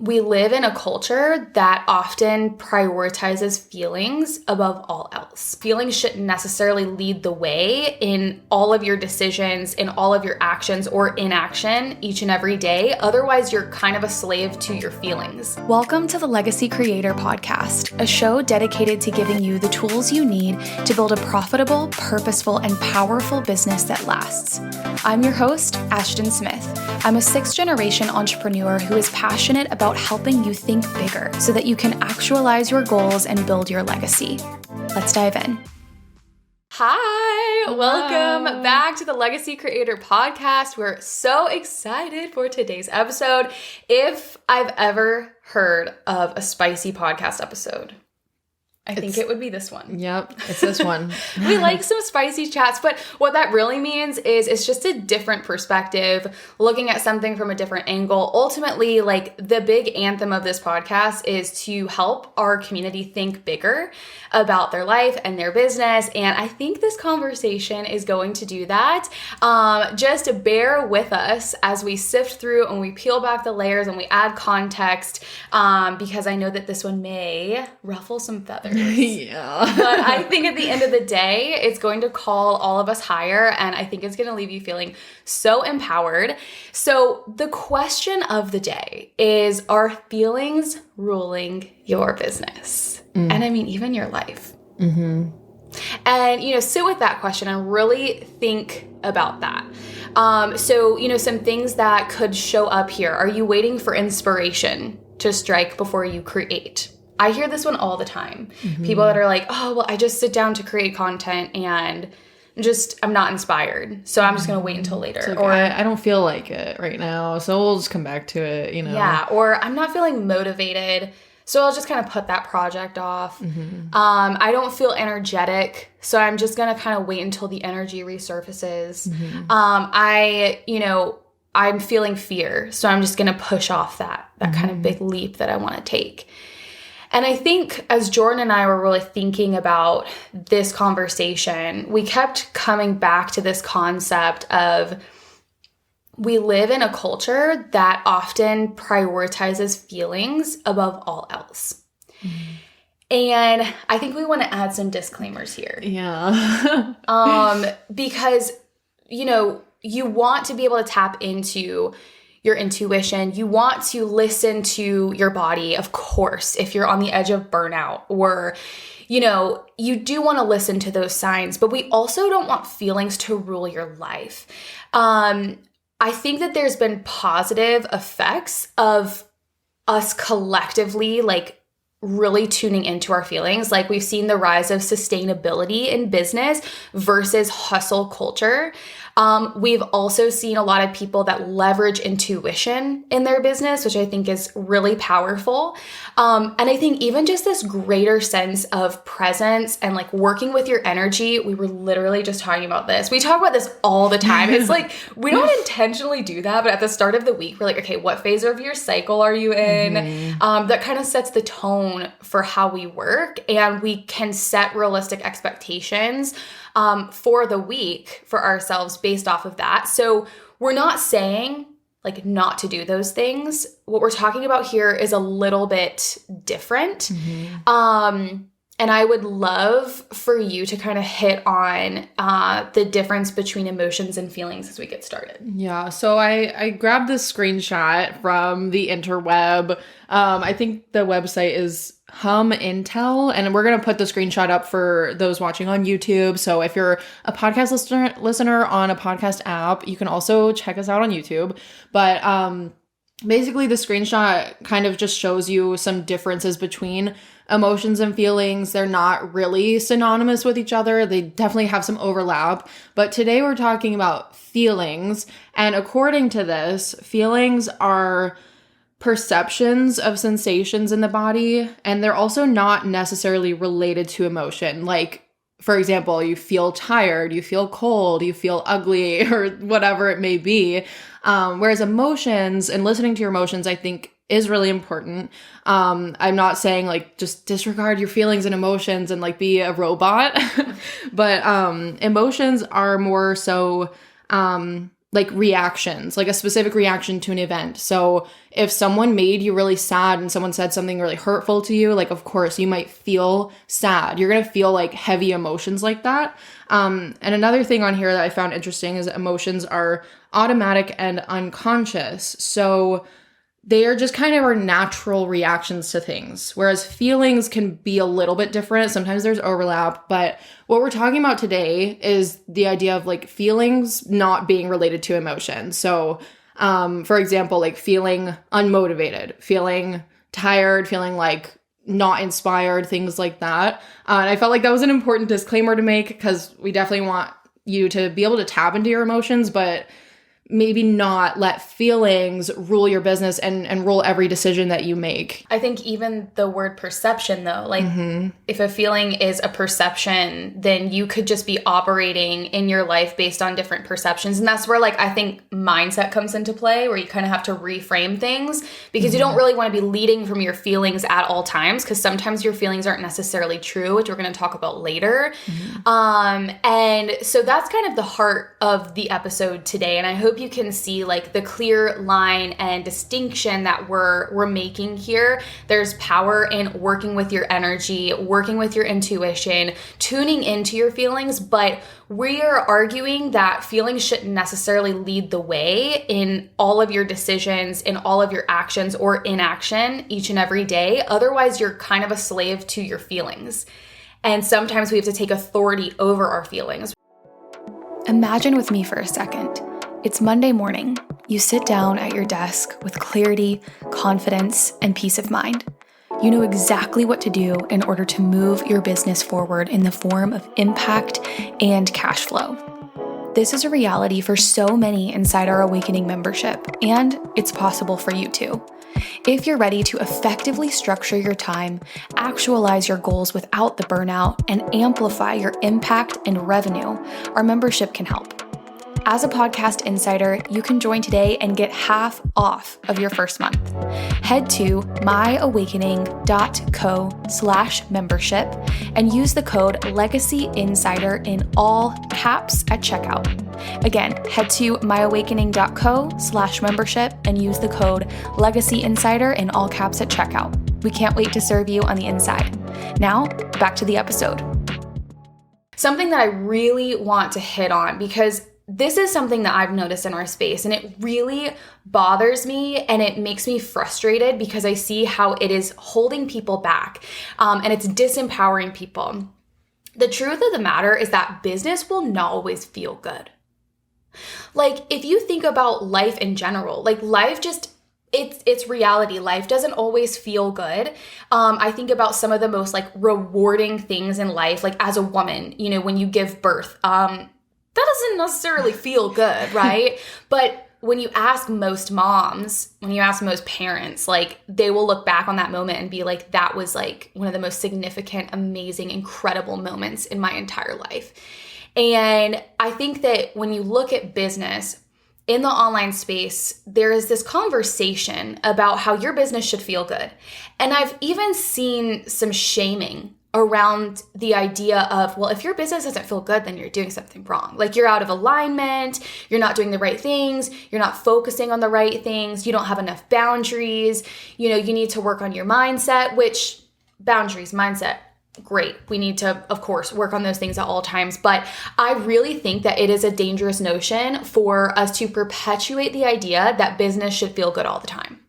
We live in a culture that often prioritizes feelings above all else. Feelings shouldn't necessarily lead the way in all of your decisions, in all of your actions or inaction each and every day. Otherwise, you're kind of a slave to your feelings. Welcome to the Legacy Creator Podcast, a show dedicated to giving you the tools you need to build a profitable, purposeful, and powerful business that lasts. I'm your host, Ashton Smith. I'm a sixth-generation entrepreneur who is passionate about helping you think bigger so that you can actualize your goals and build your legacy. Let's dive in. Hi, welcome back to the Legacy Creator Podcast. We're so excited for today's episode. If I've ever heard of a spicy podcast episode, I think it would be this one. Yep, it's this one. We like some spicy chats, but what that really means is it's just a different perspective, looking at something from a different angle. Ultimately, like the big anthem of this podcast is to help our community think bigger about their life and their business. And I think this conversation is going to do that. Just bear with us as we sift through and we peel back the layers and we add context, because I know that this one may ruffle some feathers. Yeah. But I think at the end of the day, it's going to call all of us higher, and I think it's going to leave you feeling so empowered. So the question of the day is, are feelings ruling your business? And I mean, even your life. Mm-hmm. And, sit with that question and really think about that. So, some things that could show up here. Are you waiting for inspiration to strike before you create? I hear this one all the time. Mm-hmm. People that are like, oh, well, I just sit down to create content and I'm not inspired. So I'm just going to wait until later. Like, or I don't feel like it right now. So we'll just come back to it, Yeah. Or I'm not feeling motivated. So I'll just kind of put that project off. Mm-hmm. I don't feel energetic. So I'm just going to kind of wait until the energy resurfaces. Mm-hmm. I'm feeling fear. So I'm just going to push off that kind of big leap that I want to take. And I think as Jordan and I were really thinking about this conversation, we kept coming back to this concept of we live in a culture that often prioritizes feelings above all else. Mm-hmm. And I think we want to add some disclaimers here. Yeah. Because, you want to be able to tap into your intuition. You want to listen to your body, of course, if you're on the edge of burnout, or, you do want to listen to those signs, but we also don't want feelings to rule your life. I think that there's been positive effects of us collectively, really tuning into our feelings. Like we've seen the rise of sustainability in business versus hustle culture. We've also seen a lot of people that leverage intuition in their business, which I think is really powerful. And I think even just this greater sense of presence and working with your energy. We were literally just talking about this. We talk about this all the time. It's we don't intentionally do that, but at the start of the week, we're like, okay, what phase of your cycle are you in? Mm-hmm. That kind of sets the tone for how we work, and we can set realistic expectations for the week for ourselves based off of that. So we're not saying not to do those things. What we're talking about here is a little bit different. Mm-hmm. And I would love for you to kind of hit on the difference between emotions and feelings as we get started. Yeah. So I grabbed this screenshot from the interweb. I think the website is Hum Intel, and we're going to put the screenshot up for those watching on YouTube. So if you're a podcast listener on a podcast app, you can also check us out on YouTube. But basically the screenshot kind of just shows you some differences between emotions and feelings. They're not really synonymous with each other. They definitely have some overlap. But today we're talking about feelings. And according to this, feelings are perceptions of sensations in the body, and they're also not necessarily related to emotion. For example, you feel tired, you feel cold, you feel ugly, or whatever it may be. Whereas emotions and listening to your emotions, I think, is really important. I'm not saying just disregard your feelings and emotions and be a robot, but emotions are more so like reactions, like a specific reaction to an event. So if someone made you really sad and someone said something really hurtful to you, like of course you might feel sad. You're going to feel like heavy emotions like that. And another thing on here that I found interesting is that emotions are automatic and unconscious. So they are just kind of our natural reactions to things, whereas feelings can be a little bit different. Sometimes there's overlap, but what we're talking about today is the idea of like feelings not being related to emotion. So, for example, like feeling unmotivated, feeling tired, feeling like not inspired, things like that. And I felt like that was an important disclaimer to make because we definitely want you to be able to tap into your emotions, but maybe not let feelings rule your business and rule every decision that you make. I think even the word perception, though, like if a feeling is a perception, then you could just be operating in your life based on different perceptions. And that's where, like, I think mindset comes into play, where you kind of have to reframe things because you don't really want to be leading from your feelings at all times, because sometimes your feelings aren't necessarily true, which we're going to talk about later. And so that's kind of the heart of the episode today. And I hope you can see like the clear line and distinction that we're making here. There's power in working with your energy, working with your intuition, tuning into your feelings, but we are arguing that feelings shouldn't necessarily lead the way in all of your decisions, in all of your actions or inaction each and every day. Otherwise, you're kind of a slave to your feelings. And sometimes we have to take authority over our feelings. Imagine with me for a second. It's Monday morning. You sit down at your desk with clarity, confidence, and peace of mind. You know exactly what to do in order to move your business forward in the form of impact and cash flow. This is a reality for so many inside our Awakening membership, and it's possible for you too. If you're ready to effectively structure your time, actualize your goals without the burnout, and amplify your impact and revenue, our membership can help. As a podcast insider, you can join today and get half off of your first month. Head to myawakening.co/membership and use the code LEGACYINSIDER in all caps at checkout. Again, head to myawakening.co/membership and use the code LEGACYINSIDER in all caps at checkout. We can't wait to serve you on the inside. Now, back to the episode. Something that I really want to hit on, because this is something that I've noticed in our space, and it really bothers me and it makes me frustrated because I see how it is holding people back, and it's disempowering people. The truth of the matter is that business will not always feel good. Like, if you think about life in general, like life just, it's reality. Life doesn't always feel good. I think about some of the most like rewarding things in life, like as a woman, you know, when you give birth, that doesn't necessarily feel good, right? But when you ask most moms, when you ask most parents, like they will look back on that moment and be like, that was like one of the most significant, amazing, incredible moments in my entire life. And I think that when you look at business in the online space, there is this conversation about how your business should feel good. And I've even seen some shaming around the idea of, well, if your business doesn't feel good, then you're doing something wrong. Like you're out of alignment, you're not doing the right things, you're not focusing on the right things, you don't have enough boundaries, you know, you need to work on your mindset, which boundaries, mindset, great. We need to, of course, work on those things at all times. But I really think that it is a dangerous notion for us to perpetuate the idea that business should feel good all the time.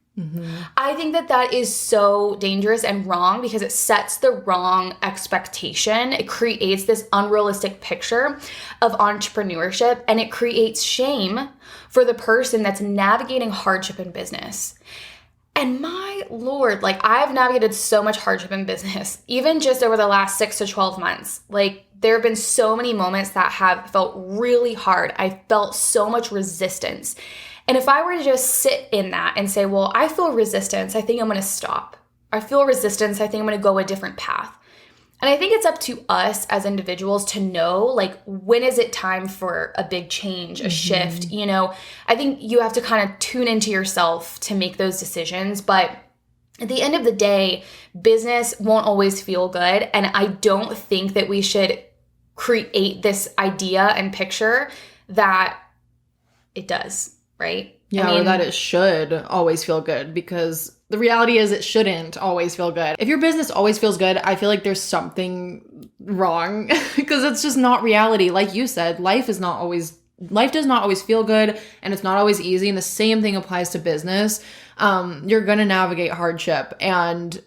I think that that is so dangerous and wrong because it sets the wrong expectation. It creates this unrealistic picture of entrepreneurship, and it creates shame for the person that's navigating hardship in business. And my Lord, like I've navigated so much hardship in business, even just over the last 6 to 12 months. Like there have been so many moments that have felt really hard. I felt so much resistance. And if I were to just sit in that and say, well, I feel resistance, I think I'm going to stop. I feel resistance, I think I'm going to go a different path. And I think it's up to us as individuals to know, like, when is it time for a big change, a shift? You know, I think you have to kind of tune into yourself to make those decisions. But at the end of the day, business won't always feel good. And I don't think that we should create this idea and picture that it does, right? Yeah, or that it should always feel good, because the reality is it shouldn't always feel good. If your business always feels good, I feel like there's something wrong because it's just not reality. Like you said, life does not always feel good, and it's not always easy. And the same thing applies to business. You're going to navigate hardship, and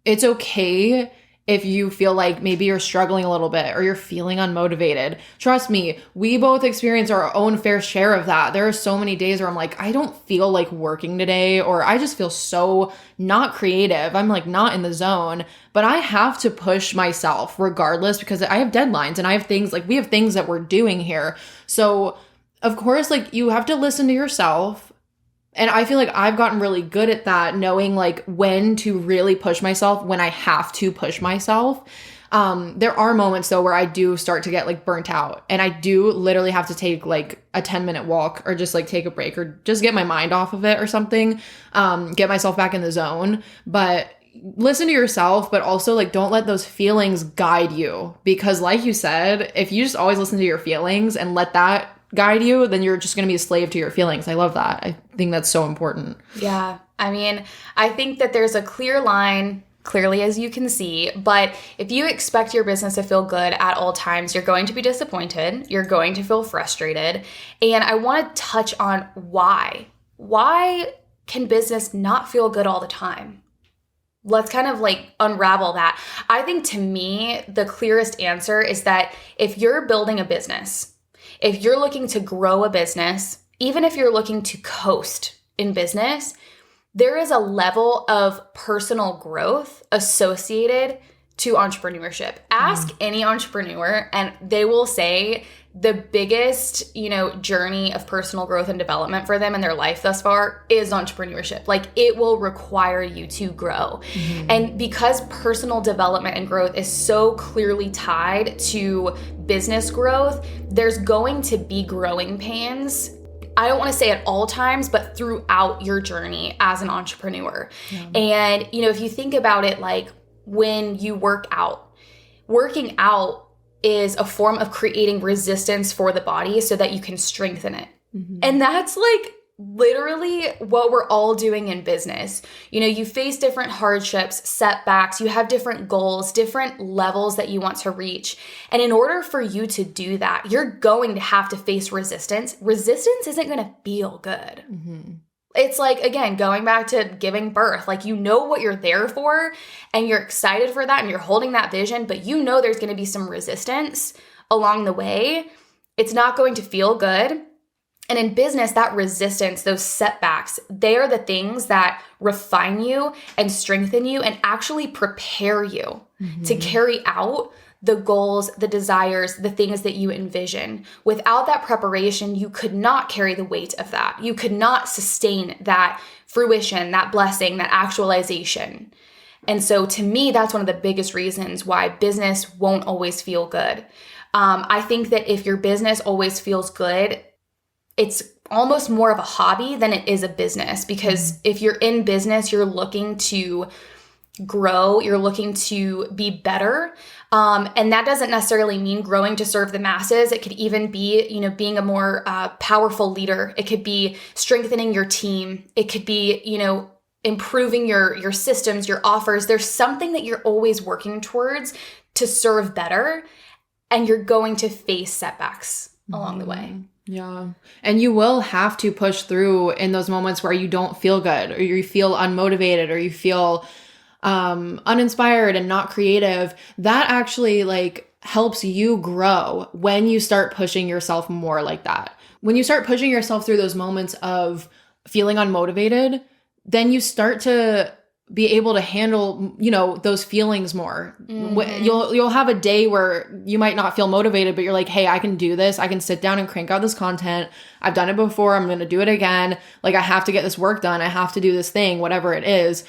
it's okay if you feel like maybe you're struggling a little bit or you're feeling unmotivated. Trust me, we both experience our own fair share of that. There are so many days where I'm like, I don't feel like working today, or I just feel so not creative. I'm like not in the zone, but I have to push myself regardless, because I have deadlines and I have things like we have things that we're doing here. So of course, like you have to listen to yourself. And I feel like I've gotten really good at that, knowing like when to really push myself, when I have to push myself. There are moments though where I do start to get like burnt out, and I do literally have to take like a 10-minute walk, or just like take a break, or just get my mind off of it or something, get myself back in the zone. But listen to yourself, but also like don't let those feelings guide you, because like you said, if you just always listen to your feelings and let that guide you, then you're just going to be a slave to your feelings. I love that. I think that's so important. Yeah. I mean, I think that there's a clear line, clearly as you can see, but if you expect your business to feel good at all times, you're going to be disappointed. You're going to feel frustrated. And I want to touch on why. Why can business not feel good all the time? Let's kind of like unravel that. I think to me, the clearest answer is that if you're building a business, if you're looking to grow a business, even if you're looking to coast in business, there is a level of personal growth associated to entrepreneurship. Ask any entrepreneur and they will say the biggest, journey of personal growth and development for them in their life thus far is entrepreneurship. Like it will require you to grow. Mm-hmm. And because personal development and growth is so clearly tied to business growth, there's going to be growing pains. I don't want to say at all times, but throughout your journey as an entrepreneur. Yeah. And, if you think about it, like when you working out is a form of creating resistance for the body so that you can strengthen it. Mm-hmm. And that's like literally what we're all doing in business. You face different hardships, setbacks, you have different goals, different levels that you want to reach. And in order for you to do that, you're going to have to face resistance. Resistance isn't going to feel good. Mm-hmm. It's like, again, going back to giving birth, like what you're there for and you're excited for that and you're holding that vision, but there's going to be some resistance along the way. It's not going to feel good. And in business, that resistance, those setbacks, they are the things that refine you and strengthen you and actually prepare you to carry out the goals, the desires, the things that you envision. Without that preparation, you could not carry the weight of that. You could not sustain that fruition, that blessing, that actualization. And so to me, that's one of the biggest reasons why business won't always feel good. I think that if your business always feels good, it's almost more of a hobby than it is a business, because if you're in business, you're looking to grow, you're looking to be better. And that doesn't necessarily mean growing to serve the masses. It could even be, being a more powerful leader. It could be strengthening your team. It could be, improving your systems, your offers. There's something that you're always working towards to serve better, and you're going to face setbacks along the way. Yeah. And you will have to push through in those moments where you don't feel good, or you feel unmotivated, or you feel uninspired and not creative. That actually like helps you grow when you start pushing yourself more like that. When you start pushing yourself through those moments of feeling unmotivated, then you start to be able to handle, those feelings more. Mm-hmm. You'll have a day where you might not feel motivated, but you're like, hey, I can do this. I can sit down and crank out this content. I've done it before. I'm going to do it again. Like I have to get this work done. I have to do this thing, whatever it is.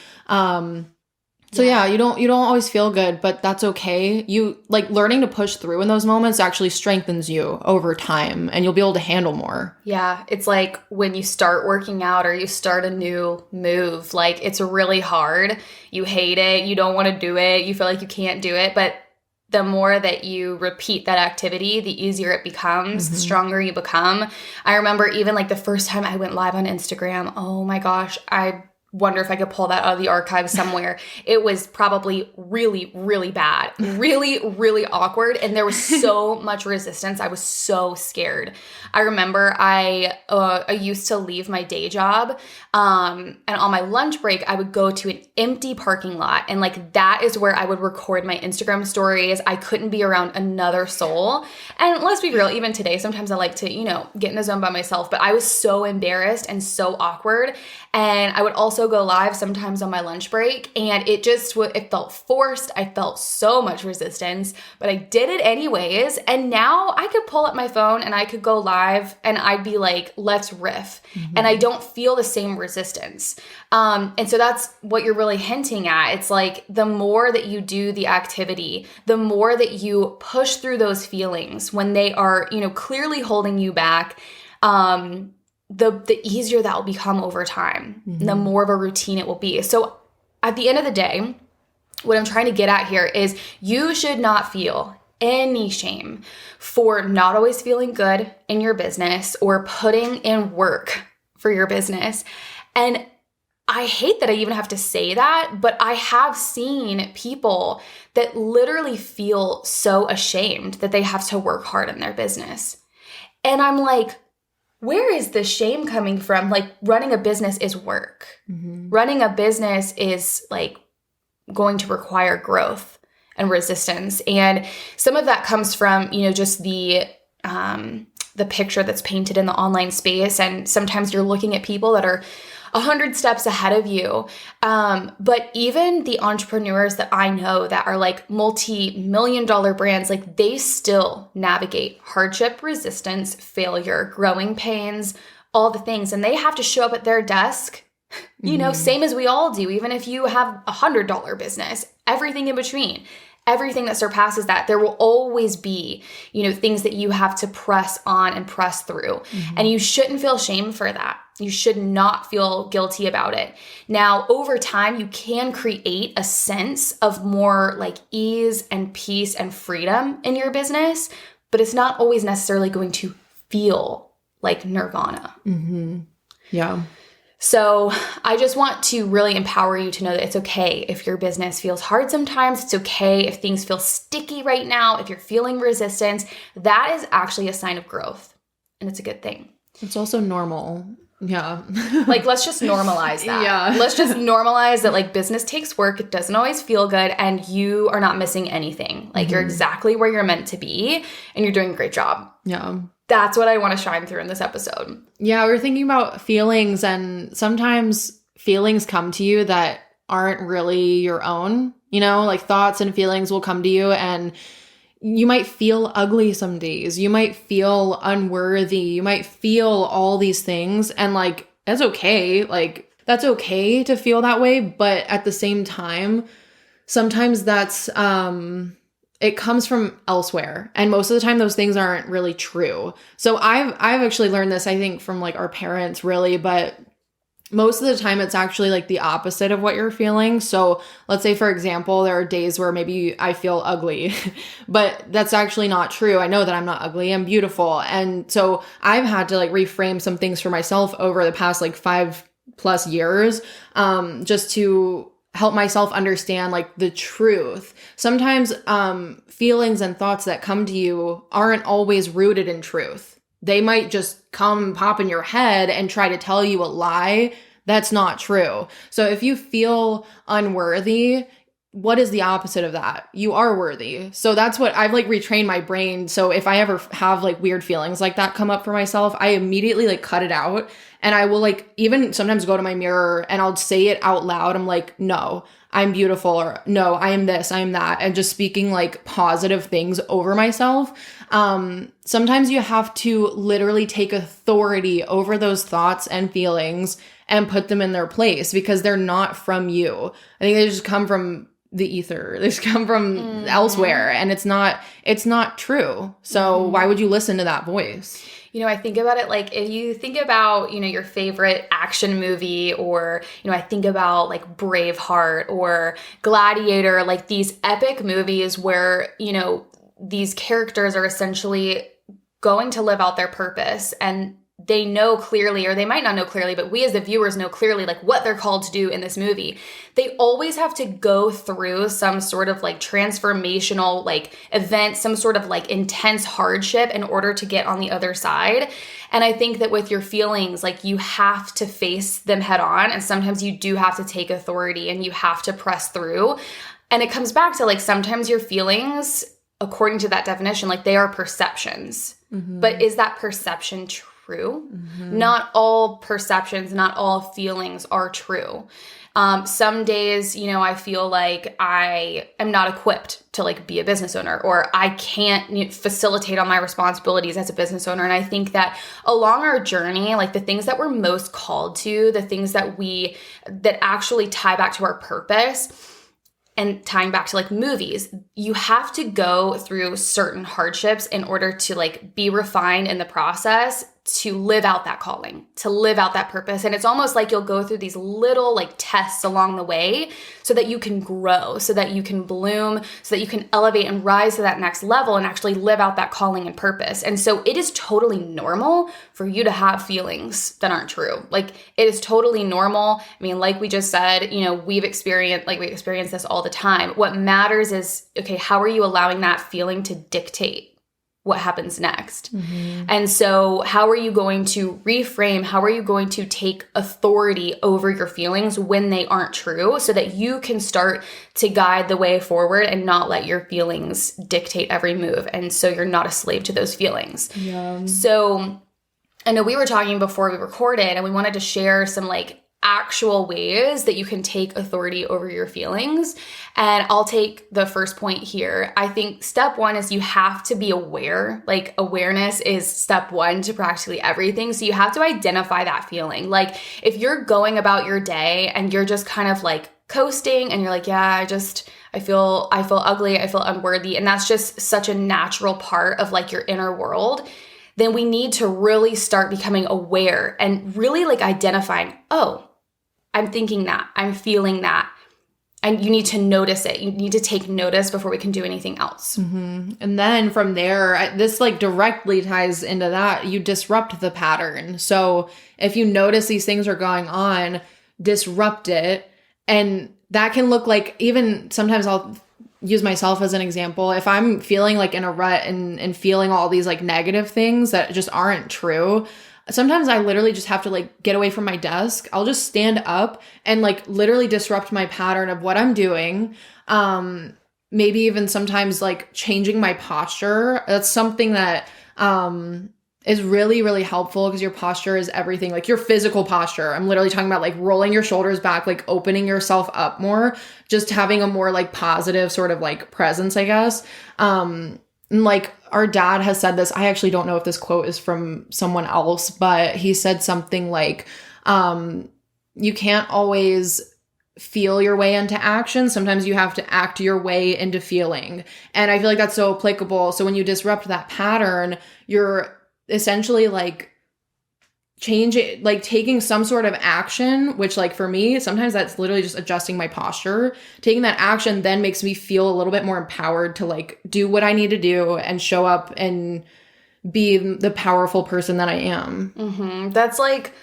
So yeah, you don't always feel good, but that's okay. You like learning to push through in those moments actually strengthens you over time, and you'll be able to handle more. Yeah. It's like when you start working out or you start a new move, like it's really hard. You hate it. You don't want to do it. You feel like you can't do it, but the more that you repeat that activity, the easier it becomes, the stronger you become. I remember even like the first time I went live on Instagram, oh my gosh, I wonder if I could pull that out of the archives somewhere. It was probably really, really bad, really, really awkward. And there was so much resistance. I was so scared. I remember I used to leave my day job. And on my lunch break, I would go to an empty parking lot. And like, that is where I would record my Instagram stories. I couldn't be around another soul. And let's be real, even today, sometimes I like to, get in the zone by myself, but I was so embarrassed and so awkward. And I would also go live sometimes on my lunch break, and it felt forced. I felt so much resistance, but I did it anyways. And now I could pull up my phone and I could go live and I'd be like, let's riff. And I don't feel the same resistance. And so that's what you're really hinting at. It's like the more that you do the activity, the more that you push through those feelings when they are, clearly holding you back, the easier that will become over time, the more of a routine it will be. So at the end of the day, what I'm trying to get at here is you should not feel any shame for not always feeling good in your business or putting in work for your business. And I hate that I even have to say that, but I have seen people that literally feel so ashamed that they have to work hard in their business. And I'm like, where is the shame coming from? Like, running a business is work. Running a business is like going to require growth and resistance. And some of that comes from, just the picture that's painted in the online space. And sometimes you're looking at people that are 100 steps ahead of you. But even the entrepreneurs that I know that are like multi-million-dollar brands, like they still navigate hardship, resistance, failure, growing pains, all the things. And they have to show up at their desk, same as we all do. Even if you have $100 business, everything in between, everything that surpasses that, there will always be, things that you have to press on and press through. And you shouldn't feel shame for that. You should not feel guilty about it. Now, over time, you can create a sense of more like ease and peace and freedom in your business, but it's not always necessarily going to feel like nirvana. Yeah. So I just want to really empower you to know that it's okay if your business feels hard sometimes. It's okay if things feel sticky right now. If you're feeling resistance, that is actually a sign of growth, and it's a good thing. It's also normal. Yeah. Like, let's just normalize that. Yeah. Let's just normalize that, like, business takes work. It doesn't always feel good, and you are not missing anything. Like, you're exactly where you're meant to be, and you're doing a great job. Yeah. That's what I want to shine through in this episode. Yeah, we're thinking about feelings, and sometimes feelings come to you that aren't really your own. Like thoughts and feelings will come to you, and you might feel ugly some days. You might feel unworthy. You might feel all these things, and like, that's okay. Like, that's okay to feel that way, but at the same time, sometimes that's it comes from elsewhere. And most of the time those things aren't really true. So I've actually learned this, I think, from like our parents really, but most of the time it's actually like the opposite of what you're feeling. So let's say, for example, there are days where maybe I feel ugly, but that's actually not true. I know that I'm not ugly. I'm beautiful. And so I've had to like reframe some things for myself over the past like 5+ years, just to help myself understand like the truth. Sometimes feelings and thoughts that come to you aren't always rooted in truth. They might just come pop in your head and try to tell you a lie that's not true. So if you feel unworthy, what is the opposite of that? You are worthy. So that's what I've like retrained my brain. So if I ever have like weird feelings like that come up for myself, I immediately like cut it out. And I will like even sometimes go to my mirror and I'll say it out loud. I'm like, no, I'm beautiful, or no, I am this, I am that. And just speaking like positive things over myself. Sometimes you have to literally take authority over those thoughts and feelings and put them in their place, because they're not from you. I think they just come from the ether. They just come from elsewhere, and it's not true. So why would you listen to that voice? You know, I think about it like if you think about, you know, your favorite action movie, or, you know, I think about like Braveheart or Gladiator, like these epic movies where, you know, these characters are essentially going to live out their purpose, and they know clearly, or they might not know clearly, but we as the viewers know clearly like what they're called to do in this movie. They always have to go through some sort of like transformational like event, some sort of like intense hardship in order to get on the other side. And I think that with your feelings, like you have to face them head on, and sometimes you do have to take authority and you have to press through. And it comes back to like sometimes your feelings, according to that definition, like they are perceptions. But is that perception true? Not all perceptions, not all feelings are true. Some days, you know, I feel like I am not equipped to like be a business owner, or I can't facilitate all my responsibilities as a business owner. And I think that along our journey, like the things that we're most called to, the things that actually tie back to our purpose, and tying back to like movies, you have to go through certain hardships in order to like be refined in the process, to live out that calling, to live out that purpose. And it's almost like you'll go through these little like tests along the way so that you can grow, so that you can bloom, so that you can elevate and rise to that next level and actually live out that calling and purpose. And so it is totally normal for you to have feelings that aren't true. Like it is totally normal. I mean, like we just said, you know, we experience this all the time. What matters is, okay, how are you allowing that feeling to dictate what happens next? And so how are you going to reframe? How are you going to take authority over your feelings when they aren't true, so that you can start to guide the way forward and not let your feelings dictate every move? And so you're not a slave to those feelings. Yeah. So I know we were talking before we recorded, and we wanted to share some like actual ways that you can take authority over your feelings. And I'll take the first point here. I think step one is you have to be aware. Like awareness is step one to practically everything. So you have to identify that feeling. Like if you're going about your day and you're just kind of like coasting and you're like, yeah, I feel ugly, I feel unworthy, and that's just such a natural part of like your inner world, then we need to really start becoming aware and really like identifying, oh, I'm thinking that, I'm feeling that. And you need to notice it. You need to take notice before we can do anything else. And then from there, this like directly ties into that. You disrupt the pattern. So if you notice these things are going on, disrupt it. And that can look like, even sometimes I'll use myself as an example. If I'm feeling like in a rut and feeling all these like negative things that just aren't true, sometimes I literally just have to like get away from my desk. I'll just stand up and like literally disrupt my pattern of what I'm doing. Maybe even sometimes like changing my posture. That's something that is really, really helpful, because your posture is everything. Like your physical posture. I'm literally talking about like rolling your shoulders back, like opening yourself up more, just having a more like positive sort of like presence, I guess. And like our dad has said this. I actually don't know if this quote is from someone else, but he said something like, you can't always feel your way into action. Sometimes you have to act your way into feeling. And I feel like that's so applicable. So when you disrupt that pattern, you're essentially like taking some sort of action, which like for me, sometimes that's literally just adjusting my posture. Taking that action then makes me feel a little bit more empowered to like do what I need to do and show up and be the powerful person that I am. That's like,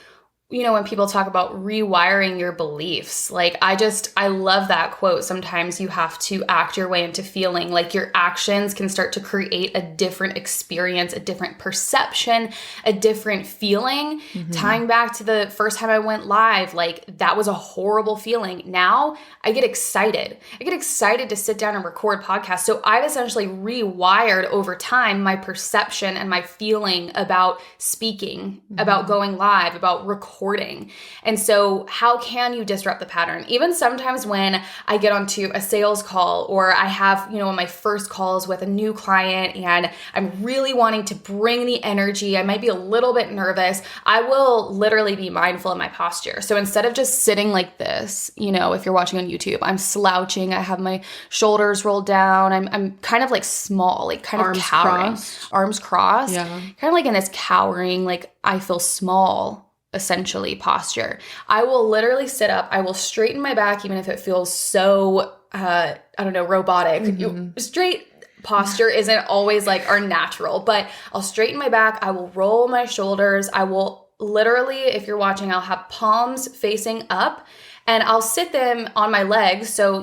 you know, when people talk about rewiring your beliefs, like I love that quote. Sometimes you have to act your way into feeling. Like your actions can start to create a different experience, a different perception, a different feeling. Tying back to the first time I went live, like that was a horrible feeling. Now I get excited. I get excited to sit down and record podcasts. So I've essentially rewired over time my perception and my feeling about speaking, about going live, about recording, supporting. And so how can you disrupt the pattern? Even sometimes when I get onto a sales call, or I have, one of my first calls with a new client and I'm really wanting to bring the energy, I might be a little bit nervous, I will literally be mindful of my posture. So instead of just sitting like this, if you're watching on YouTube, I'm slouching, I have my shoulders rolled down, I'm kind of like small, like kind arms of cowering. Crossed. Arms crossed. Yeah. Kind of like in this cowering, like I feel small, essentially posture. I will literally sit up, I will straighten my back, even if it feels so, robotic. Straight posture isn't always like our natural, but I'll straighten my back, I will roll my shoulders, I will literally, if you're watching, I'll have palms facing up and I'll sit them on my legs. So,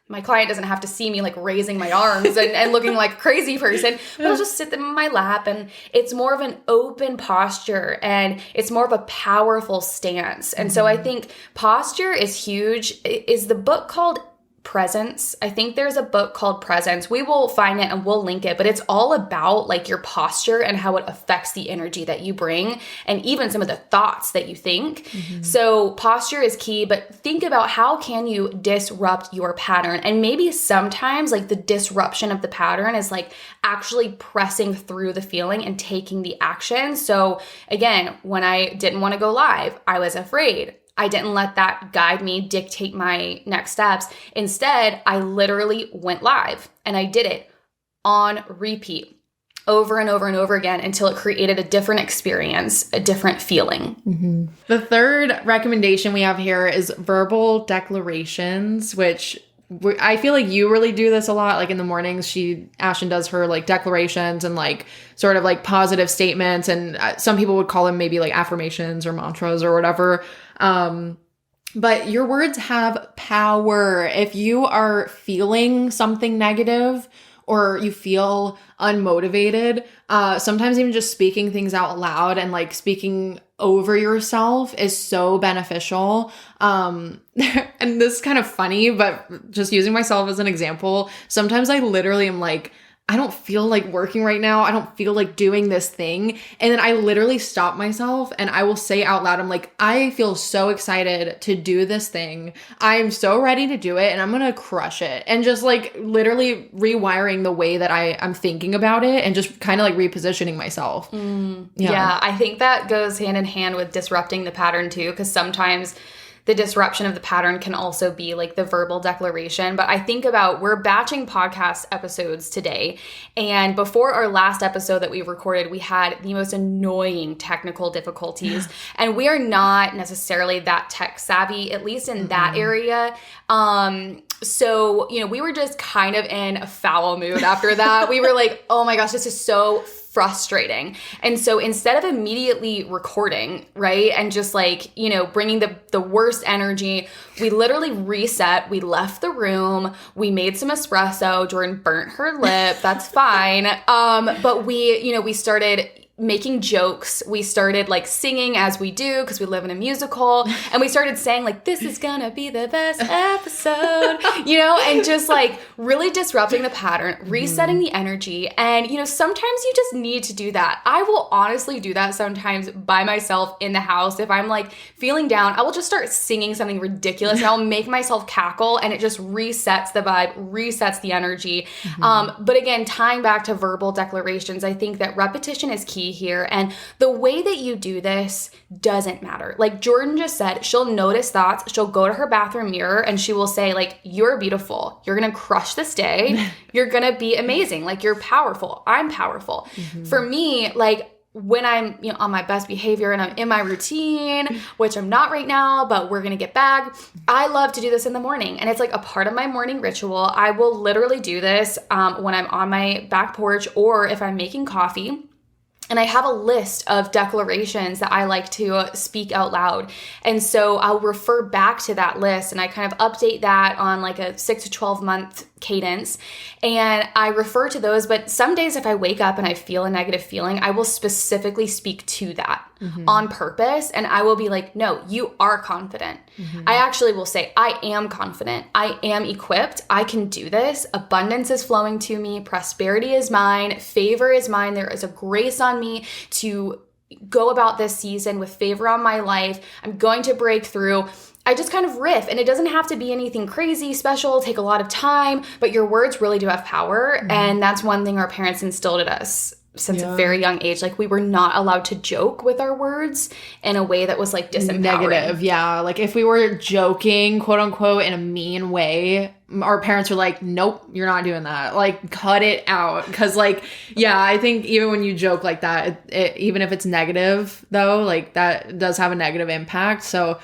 my client doesn't have to see me like raising my arms and looking like a crazy person, but I'll just sit them in my lap, and it's more of an open posture and it's more of a powerful stance. And so I think posture is huge. Is the book called Presence? I think there's a book called Presence. We will find it and we'll link it, but it's all about like your posture and how it affects the energy that you bring and even some of the thoughts that you think. So posture is key, but think about how can you disrupt your pattern? And maybe sometimes like the disruption of the pattern is like actually pressing through the feeling and taking the action. So again, when I didn't want to go live, I was afraid. I didn't let that guide me, dictate my next steps. Instead, I literally went live and I did it on repeat over and over and over again until it created a different experience, a different feeling. The third recommendation we have here is verbal declarations, which I feel like you really do this a lot. Like in the mornings, Ashton does her like declarations and like sort of like positive statements. And some people would call them maybe like affirmations or mantras or whatever. But your words have power. If you are feeling something negative or you feel unmotivated, sometimes even just speaking things out loud and like speaking over yourself is so beneficial. And this is kind of funny, but just using myself as an example, sometimes I literally am like, I don't feel like working right now. I don't feel like doing this thing. And then I literally stop myself and I will say out loud, I'm like, I feel so excited to do this thing. I'm so ready to do it and I'm going to crush it. And just like literally rewiring the way that I'm thinking about it and just kind of like repositioning myself. Yeah, I think that goes hand in hand with disrupting the pattern too, because sometimes the disruption of the pattern can also be like the verbal declaration. But I think about, we're batching podcast episodes today. And before our last episode that we recorded, we had the most annoying technical difficulties. And we are not necessarily that tech savvy, at least in that area. So, we were just kind of in a foul mood after that. We were like, oh my gosh, this is so frustrating. And so instead of immediately recording, right, and just like, bringing the worst energy, we literally reset. We left the room. We made some espresso. Jordan burnt her lip. That's fine. But we started making jokes. We started like singing as we do because we live in a musical, and we started saying like, this is gonna be the best episode, and just like really disrupting the pattern, resetting the energy. And sometimes you just need to do that. I will honestly do that sometimes by myself in the house. If I'm like feeling down, I will just start singing something ridiculous and I'll make myself cackle, and it just resets the vibe, resets the energy. But again, tying back to verbal declarations, I think that repetition is key here. And the way that you do this doesn't matter. Like Jordan just said, she'll notice thoughts. She'll go to her bathroom mirror and she will say like, you're beautiful. You're going to crush this day. You're going to be amazing. Like you're powerful. I'm powerful. For me, like when I'm on my best behavior and I'm in my routine, which I'm not right now, but we're going to get back. I love to do this in the morning. And it's like a part of my morning ritual. I will literally do this when I'm on my back porch or if I'm making coffee. And I have a list of declarations that I like to speak out loud. And so I'll refer back to that list and I kind of update that on like a 6 to 12 month cadence. And I refer to those, but some days if I wake up and I feel a negative feeling, I will specifically speak to that on purpose. And I will be like, no, you are confident. I actually will say, I am confident. I am equipped. I can do this. Abundance is flowing to me. Prosperity is mine. Favor is mine. There is a grace on me to go about this season with favor on my life. I'm going to break through. I just kind of riff, and it doesn't have to be anything crazy, special, take a lot of time, but your words really do have power. And that's one thing our parents instilled in us since a very young age. Like, we were not allowed to joke with our words in a way that was like disempowering. Negative, yeah. Like, if we were joking, quote unquote, in a mean way, our parents were like, nope, you're not doing that. Like, cut it out. Because, like, yeah, I think even when you joke like that, even if it's negative, though, like, that does have a negative impact. So,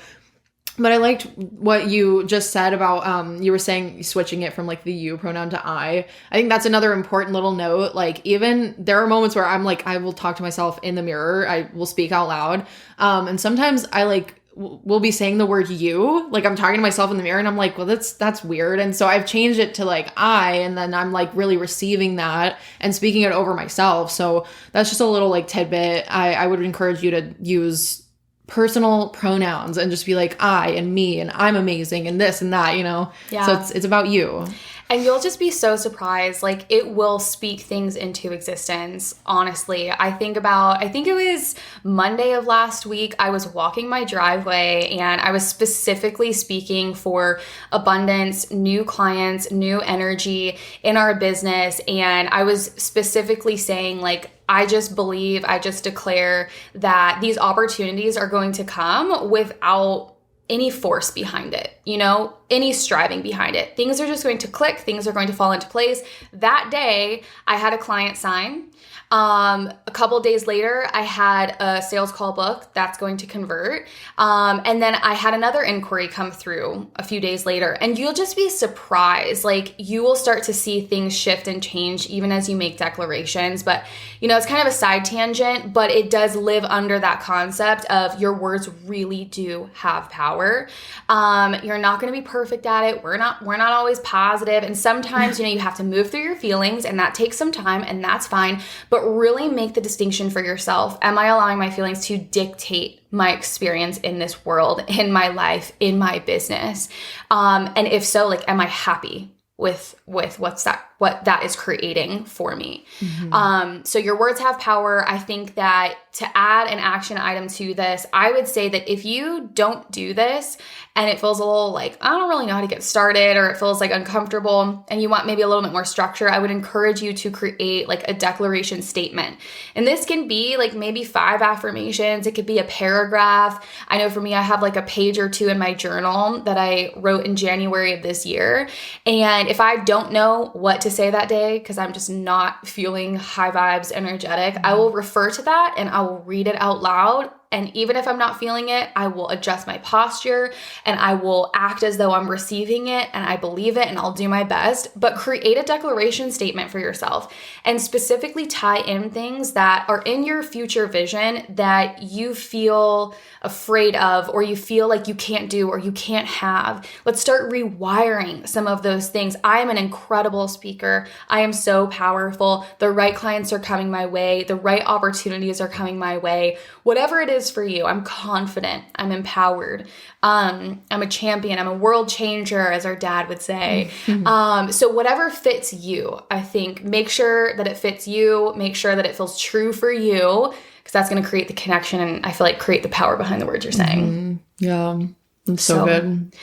but I liked what you just said about, you were saying switching it from like the you pronoun to I. I think that's another important little note. Like, even there are moments where I'm like, I will talk to myself in the mirror. I will speak out loud. And sometimes I like will be saying the word you, like I'm talking to myself in the mirror and I'm like, well, that's weird. And so I've changed it to like I, and then I'm like really receiving that and speaking it over myself. So that's just a little like tidbit. I would encourage you to use personal pronouns and just be like I and me and I'm amazing and this and that, you know? Yeah. So it's about you. And you'll just be so surprised. Like, it will speak things into existence. Honestly, I think it was Monday of last week. I was walking my driveway and I was specifically speaking for abundance, new clients, new energy in our business. And I was specifically saying, like, I just believe, I just declare that these opportunities are going to come without any force behind it, you know, any striving behind it. Things are just going to click. Things are going to fall into place. That day, I had a client sign. A couple days later, I had a sales call book that's going to convert. And then I had another inquiry come through a few days later, and you'll just be surprised. Like, you will start to see things shift and change even as you make declarations. But, you know, it's kind of a side tangent, but it does live under that concept of your words really do have power. You're not going to be perfect at it. We're not always positive. And sometimes, you know, you have to move through your feelings, and that takes some time, and that's fine. But really make the distinction for yourself. Am I allowing my feelings to dictate my experience in this world, in my life, in my business? And if so, like, am I happy with what that is creating for me? Mm-hmm. So your words have power. I think that to add an action item to this, I would say that if you don't do this and it feels a little like, I don't really know how to get started, or it feels like uncomfortable and you want maybe a little bit more structure, I would encourage you to create like a declaration statement. And this can be like maybe 5 affirmations. It could be a paragraph. I know for me, I have like a page or 2 in my journal that I wrote in January of this year. And if I don't know what to say that day, because I'm just not feeling high vibes, energetic, I will refer to that and I will read it out loud. And even if I'm not feeling it, I will adjust my posture and I will act as though I'm receiving it and I believe it, and I'll do my best. But create a declaration statement for yourself and specifically tie in things that are in your future vision that you feel afraid of, or you feel like you can't do, or you can't have. Let's start rewiring some of those things. I am an incredible speaker. I am so powerful. The right clients are coming my way. The right opportunities are coming my way. Whatever it is for you, I'm confident. I'm empowered. I'm a champion. I'm a world changer, as our dad would say. So whatever fits you, I think, make sure that it fits you. Make sure that it feels true for you, because that's going to create the connection and I feel like create the power behind the words you're saying. Yeah, that's so good.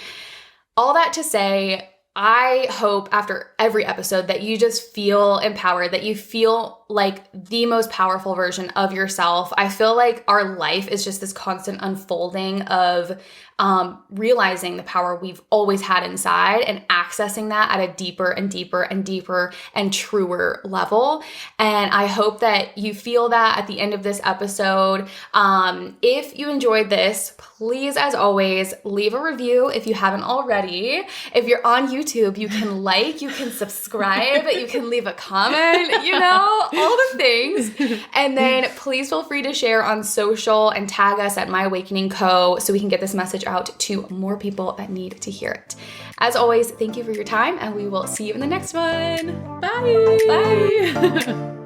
All that to say, I hope after every episode that you just feel empowered, that you feel like the most powerful version of yourself. I feel like our life is just this constant unfolding of realizing the power we've always had inside and accessing that at a deeper and deeper and deeper and truer level. And I hope that you feel that at the end of this episode. If you enjoyed this, please, as always, leave a review if you haven't already. If you're on YouTube, you can like, you can subscribe, you can leave a comment, you know, all the things. And then please feel free to share on social and tag us at My Awakening Co. so we can get this message out to more people that need to hear it. As always, thank you for your time, and we will see you in the next one. Bye. Bye.